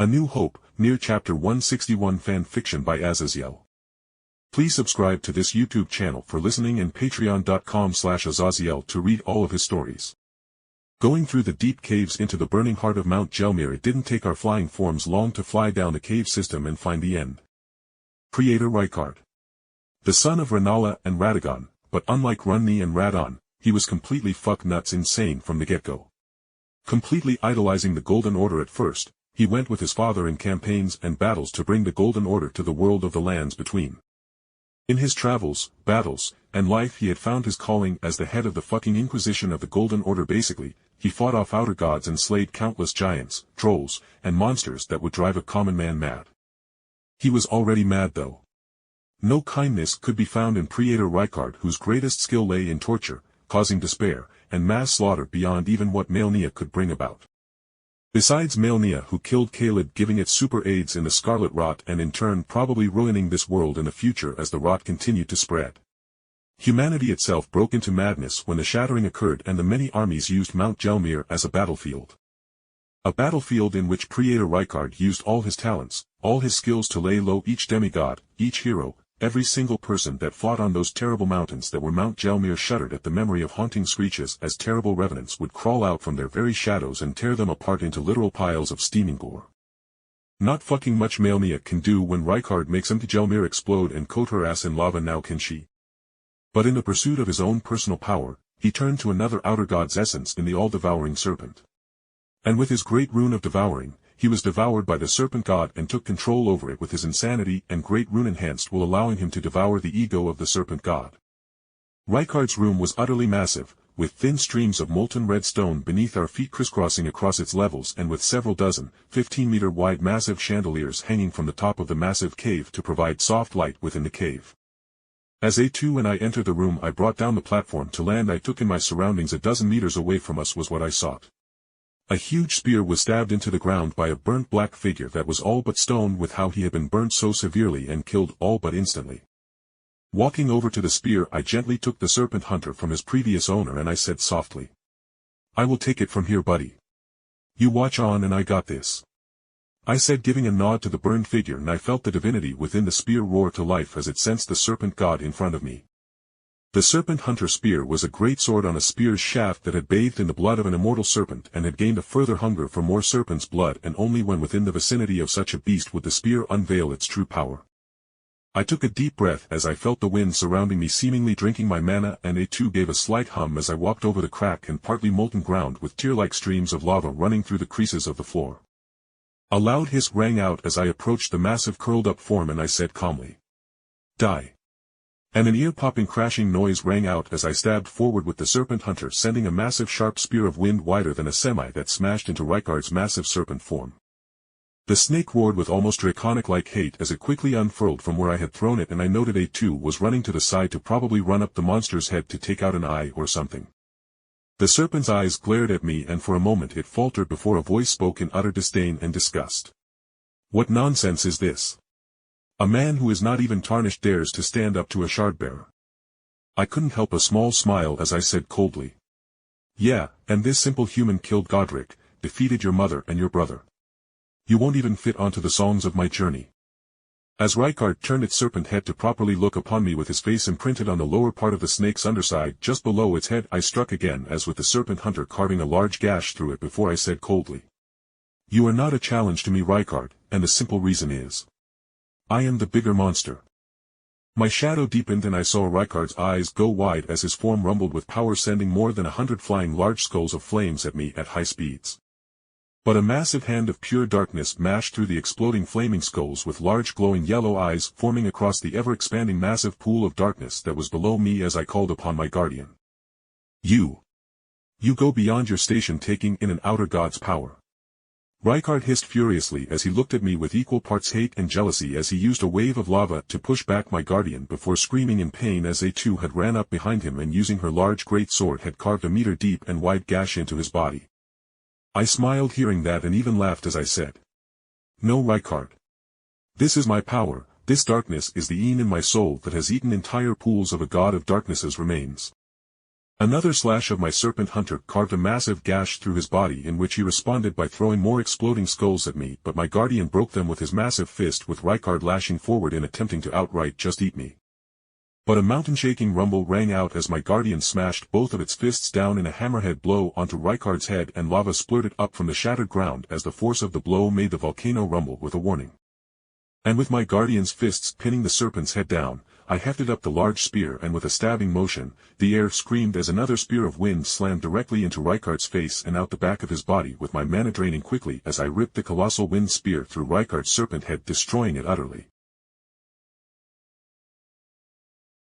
A New Hope, Nier Chapter 161 Fan Fiction by Azazyel. Please subscribe to this YouTube channel for listening and patreon.com/Azazyel to read all of his stories. Going through the deep caves into the burning heart of Mount Gelmir, it didn't take our flying forms long to fly down the cave system and find the end. Preator Rykard. The son of Rennala and Radagon, but unlike Ranni and Radahn, he was completely fuck-nuts insane from the get-go. Completely idolizing the Golden Order at first, he went with his father in campaigns and battles to bring the Golden Order to the world of the lands between. In his travels, battles, and life he had found his calling as the head of the fucking Inquisition of the Golden Order. Basically, he fought off outer gods and slayed countless giants, trolls, and monsters that would drive a common man mad. He was already mad though. No kindness could be found in Preator Rykard, whose greatest skill lay in torture, causing despair, and mass slaughter beyond even what Malenia could bring about. Besides Malenia, who killed Caleb, giving it super AIDS in the Scarlet Rot and in turn probably ruining this world in the future as the rot continued to spread. Humanity itself broke into madness when the shattering occurred and the many armies used Mount Gelmir as a battlefield. A battlefield in which Preator Rykard used all his talents, all his skills to lay low each demigod, each hero, every single person that fought on those terrible mountains that were Mount Gelmir. Shuddered at the memory of haunting screeches as terrible revenants would crawl out from their very shadows and tear them apart into literal piles of steaming gore. Not fucking much Malenia can do when Rykard makes Mount Gelmir explode and coat her ass in lava, now can she? But in the pursuit of his own personal power, he turned to another outer god's essence in the all-devouring serpent. And with his great rune of devouring, he was devoured by the serpent god and took control over it with his insanity and great rune enhanced will, allowing him to devour the ego of the serpent god. Rykard's room was utterly massive, with thin streams of molten red stone beneath our feet crisscrossing across its levels and with several dozen, 15-meter wide massive chandeliers hanging from the top of the massive cave to provide soft light within the cave. As A2 and I entered the room, I brought down the platform to land. I took in my surroundings. A dozen meters away from us was what I sought. A huge spear was stabbed into the ground by a burnt black figure that was all but stone with how he had been burnt so severely and killed all but instantly. Walking over to the spear, I gently took the serpent hunter from his previous owner and I said softly, "I will take it from here, buddy. You watch on and I got this," I said, giving a nod to the burned figure, and I felt the divinity within the spear roar to life as it sensed the serpent god in front of me. The serpent hunter spear was a great sword on a spear's shaft that had bathed in the blood of an immortal serpent and had gained a further hunger for more serpent's blood, and only when within the vicinity of such a beast would the spear unveil its true power. I took a deep breath as I felt the wind surrounding me seemingly drinking my mana, and A2 gave a slight hum as I walked over the crack and partly molten ground with tear-like streams of lava running through the creases of the floor. A loud hiss rang out as I approached the massive curled-up form and I said calmly, "Die." And an ear-popping crashing noise rang out as I stabbed forward with the serpent hunter, sending a massive sharp spear of wind wider than a semi that smashed into Rykard's massive serpent form. The snake roared with almost draconic-like hate as it quickly unfurled from where I had thrown it, and I noted A2 was running to the side to probably run up the monster's head to take out an eye or something. The serpent's eyes glared at me and for a moment it faltered before a voice spoke in utter disdain and disgust. "What nonsense is this? A man who is not even tarnished dares to stand up to a shardbearer." I couldn't help a small smile as I said coldly, "Yeah, and this simple human killed Godric, defeated your mother and your brother. You won't even fit onto the songs of my journey." As Rykard turned its serpent head to properly look upon me with his face imprinted on the lower part of the snake's underside just below its head, I struck again, as with the serpent hunter carving a large gash through it before I said coldly, "You are not a challenge to me, Rykard, and the simple reason is, I am the bigger monster." My shadow deepened and I saw Rykard's eyes go wide as his form rumbled with power, sending more than 100 flying large skulls of flames at me at high speeds. But a massive hand of pure darkness mashed through the exploding flaming skulls with large glowing yellow eyes forming across the ever-expanding massive pool of darkness that was below me as I called upon my guardian. You go beyond your station, taking in an outer god's power." Rykard hissed furiously as he looked at me with equal parts hate and jealousy as he used a wave of lava to push back my guardian before screaming in pain as A2 had ran up behind him and using her large great sword had carved a meter deep and wide gash into his body. I smiled hearing that and even laughed as I said, "No, Rykard. This is my power. This darkness is the een in my soul that has eaten entire pools of a god of darkness's remains. Another slash of my serpent hunter carved a massive gash through his body, in which he responded by throwing more exploding skulls at me, but my guardian broke them with his massive fist, with Rykard lashing forward and attempting to outright just eat me. But a mountain-shaking rumble rang out as my guardian smashed both of its fists down in a hammerhead blow onto Rykard's head, and lava splurted up from the shattered ground as the force of the blow made the volcano rumble with a warning. And with my guardian's fists pinning the serpent's head down, I hefted up the large spear, and with a stabbing motion, the air screamed as another spear of wind slammed directly into Rykard's face and out the back of his body, with my mana draining quickly as I ripped the colossal wind spear through Rykard's serpent head, destroying it utterly.